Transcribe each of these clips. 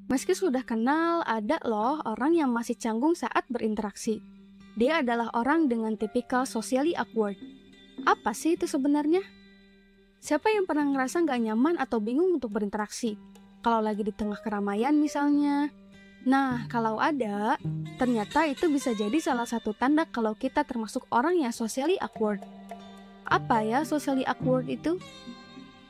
Meski sudah kenal, ada loh orang yang masih canggung saat berinteraksi. Dia adalah orang dengan tipikal socially awkward. Apa sih itu sebenarnya? Siapa yang pernah ngerasa nggak nyaman atau bingung untuk berinteraksi? Kalau lagi di tengah keramaian misalnya. Nah, kalau ada, ternyata itu bisa jadi salah satu tanda kalau kita termasuk orang yang socially awkward. Apa ya socially awkward itu?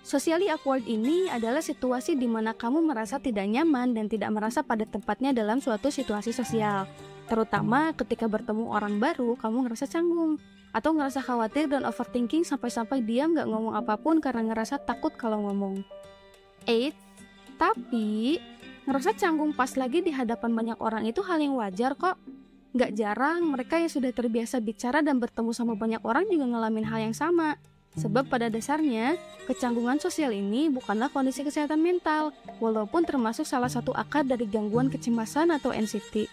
Socially awkward ini adalah situasi di mana kamu merasa tidak nyaman dan tidak merasa pada tempatnya dalam suatu situasi sosial. Terutama ketika bertemu orang baru, kamu ngerasa canggung. Atau ngerasa khawatir dan overthinking sampai-sampai dia nggak ngomong apapun karena ngerasa takut kalau ngomong. Tapi ngerasa canggung pas lagi di hadapan banyak orang itu hal yang wajar kok. Nggak jarang mereka yang sudah terbiasa bicara dan bertemu sama banyak orang juga ngalamin hal yang sama. Sebab pada dasarnya, kecanggungan sosial ini bukanlah kondisi kesehatan mental, walaupun termasuk salah satu akar dari gangguan kecemasan atau anxiety.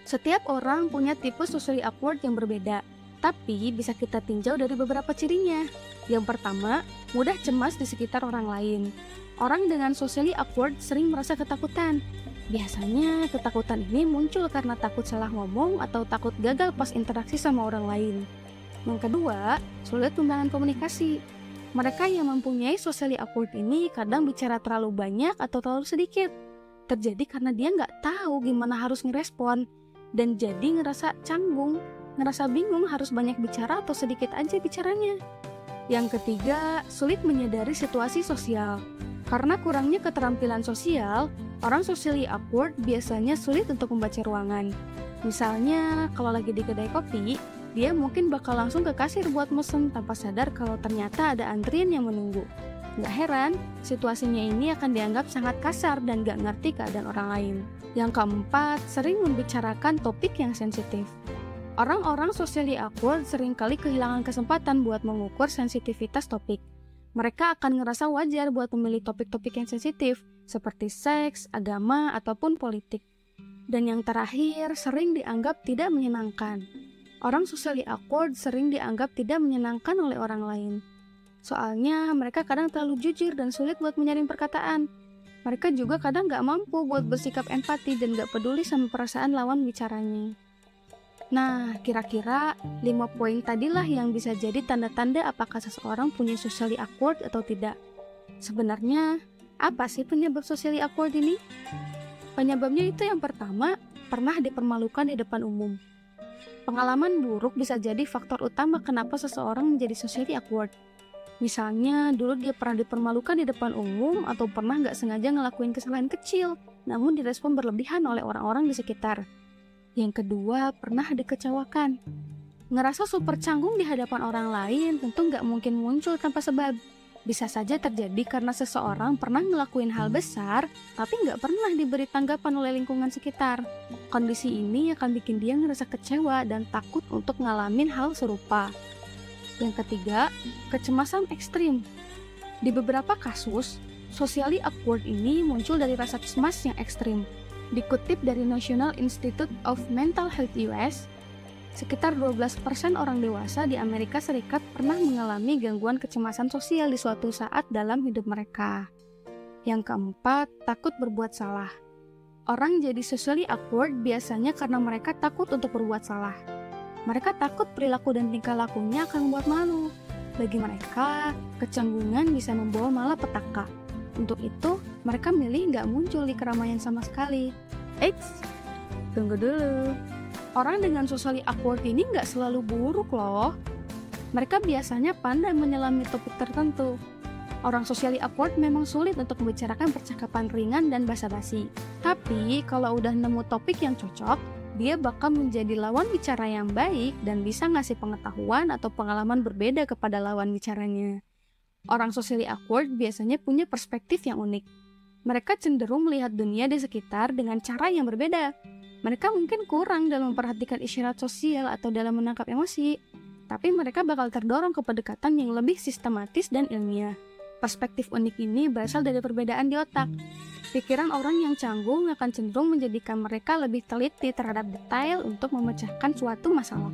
Setiap orang punya tipe socially awkward yang berbeda, tapi bisa kita tinjau dari beberapa cirinya. Yang pertama, mudah cemas di sekitar orang lain. Orang dengan socially awkward sering merasa ketakutan. Biasanya, ketakutan ini muncul karena takut salah ngomong atau takut gagal pas interaksi sama orang lain. Yang kedua, sulit membangun komunikasi. Mereka yang mempunyai socially awkward ini kadang bicara terlalu banyak atau terlalu sedikit. Terjadi karena dia nggak tahu gimana harus ngerespon, dan jadi ngerasa canggung, ngerasa bingung harus banyak bicara atau sedikit aja bicaranya. Yang ketiga, sulit menyadari situasi sosial. Karena kurangnya keterampilan sosial, orang socially awkward biasanya sulit untuk membaca ruangan. Misalnya, kalau lagi di kedai kopi, dia mungkin bakal langsung ke kasir buat mesen tanpa sadar kalau ternyata ada antrian yang menunggu. Gak heran, situasinya ini akan dianggap sangat kasar dan gak ngerti keadaan orang lain. Yang keempat, sering membicarakan topik yang sensitif. Orang-orang socially awkward seringkali kehilangan kesempatan buat mengukur sensitivitas topik. Mereka akan ngerasa wajar buat memilih topik-topik yang sensitif, seperti seks, agama, ataupun politik. Dan yang terakhir, sering dianggap tidak menyenangkan. Orang socially awkward sering dianggap tidak menyenangkan oleh orang lain. Soalnya mereka kadang terlalu jujur dan sulit buat menyaring perkataan. Mereka juga kadang gak mampu buat bersikap empati dan gak peduli sama perasaan lawan bicaranya. Nah, kira-kira 5 poin tadilah yang bisa jadi tanda-tanda apakah seseorang punya socially awkward atau tidak. Sebenarnya, apa sih penyebab socially awkward ini? Penyebabnya itu yang pertama, pernah dipermalukan di depan umum. Pengalaman buruk bisa jadi faktor utama kenapa seseorang menjadi socially awkward. Misalnya, dulu dia pernah dipermalukan di depan umum atau pernah nggak sengaja ngelakuin kesalahan kecil, namun direspon berlebihan oleh orang-orang di sekitar. Yang kedua, pernah dikecewakan. Ngerasa super canggung di hadapan orang lain tentu nggak mungkin muncul tanpa sebab. Bisa saja terjadi karena seseorang pernah ngelakuin hal besar, tapi nggak pernah diberi tanggapan oleh lingkungan sekitar. Kondisi ini akan bikin dia ngerasa kecewa dan takut untuk ngalamin hal serupa. Yang ketiga, kecemasan ekstrim. Di beberapa kasus, socially awkward ini muncul dari rasa cemas yang ekstrim. Dikutip dari National Institute of Mental Health US, sekitar 12% orang dewasa di Amerika Serikat pernah mengalami gangguan kecemasan sosial di suatu saat dalam hidup mereka. Yang keempat, takut berbuat salah. Orang jadi socially awkward biasanya karena mereka takut untuk berbuat salah. Mereka takut perilaku dan tingkah lakunya akan membuat malu. Bagi mereka, kecanggungan bisa membawa malapetaka. Untuk itu, mereka milih nggak muncul di keramaian sama sekali. Tunggu dulu. Orang dengan socially awkward ini nggak selalu buruk loh. Mereka biasanya pandai menyelami topik tertentu. Orang socially awkward memang sulit untuk membicarakan percakapan ringan dan basa-basi. Tapi kalau udah nemu topik yang cocok, dia bakal menjadi lawan bicara yang baik dan bisa ngasih pengetahuan atau pengalaman berbeda kepada lawan bicaranya. Orang socially awkward biasanya punya perspektif yang unik. Mereka cenderung melihat dunia di sekitar dengan cara yang berbeda. Mereka mungkin kurang dalam memperhatikan isyarat sosial atau dalam menangkap emosi, tapi mereka bakal terdorong ke pendekatan yang lebih sistematis dan ilmiah. Perspektif unik ini berasal dari perbedaan di otak. Pikiran orang yang canggung akan cenderung menjadikan mereka lebih teliti terhadap detail untuk memecahkan suatu masalah.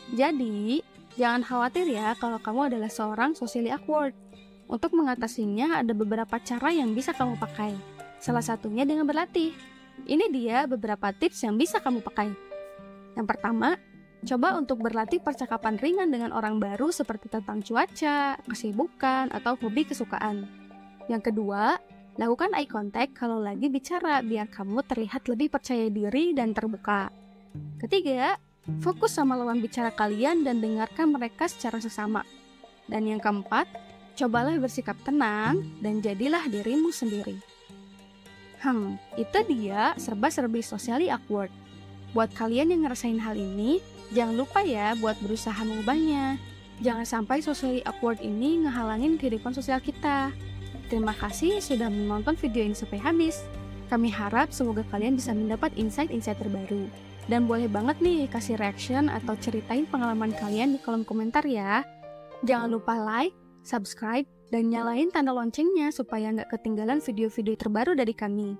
Jadi, jangan khawatir ya kalau kamu adalah seorang socially awkward. Untuk mengatasinya ada beberapa cara yang bisa kamu pakai. Salah satunya dengan berlatih. Ini dia beberapa tips yang bisa kamu pakai. Yang pertama, coba untuk berlatih percakapan ringan dengan orang baru seperti tentang cuaca, kesibukan, atau hobi kesukaan. Yang kedua, lakukan eye contact kalau lagi bicara biar kamu terlihat lebih percaya diri dan terbuka. Ketiga, fokus sama lawan bicara kalian dan dengarkan mereka secara sesama. Dan yang keempat, cobalah bersikap tenang dan jadilah dirimu sendiri. Itu dia serba-serbi socially awkward. Buat kalian yang ngerasain hal ini, jangan lupa ya buat berusaha mengubahnya. Jangan sampai socially awkward ini ngehalangin kehidupan sosial kita. Terima kasih sudah menonton video ini sampai habis. Kami harap semoga kalian bisa mendapat insight-insight terbaru. Dan boleh banget nih kasih reaction atau ceritain pengalaman kalian di kolom komentar ya. Jangan lupa like, subscribe, dan nyalain tanda loncengnya supaya nggak ketinggalan video-video terbaru dari kami.